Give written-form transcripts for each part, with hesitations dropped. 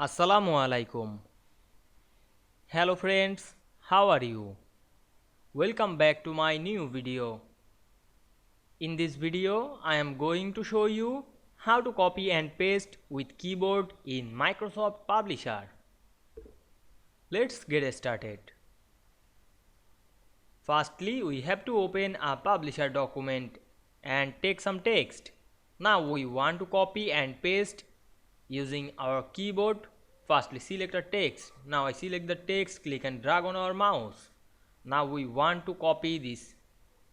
Assalamu Walaikum. Hello friends, how are you? Welcome back to my new video. In this video, I am going to show you how to copy and paste with keyboard in Microsoft Publisher. Let's get started. Firstly, we have to open a Publisher document and take some text. Now we want to copy and paste using our keyboard. Firstly, select a text. Now I select the text, click and drag on our mouse. Now we want to copy this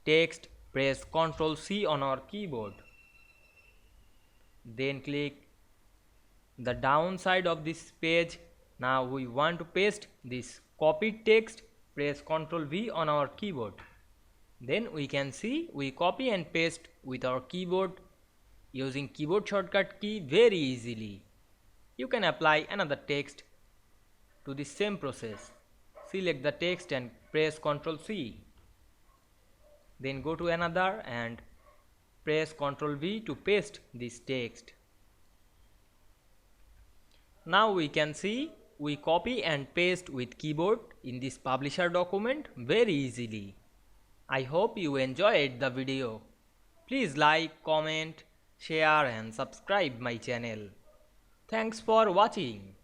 text, press Ctrl C on our keyboard. Then click the down side of this page. Now we want to paste this copied text, press Ctrl V on our keyboard. Then we can see we copy and paste with our keyboard using keyboard shortcut key very easily. You can apply another text to the same process. Select the text and press Ctrl C. Then go to another and press Ctrl V to paste this text. Now we can see we copy and paste with keyboard in this publisher document very easily. I hope you enjoyed the video. Please like, comment, share and subscribe my channel. Thanks for watching.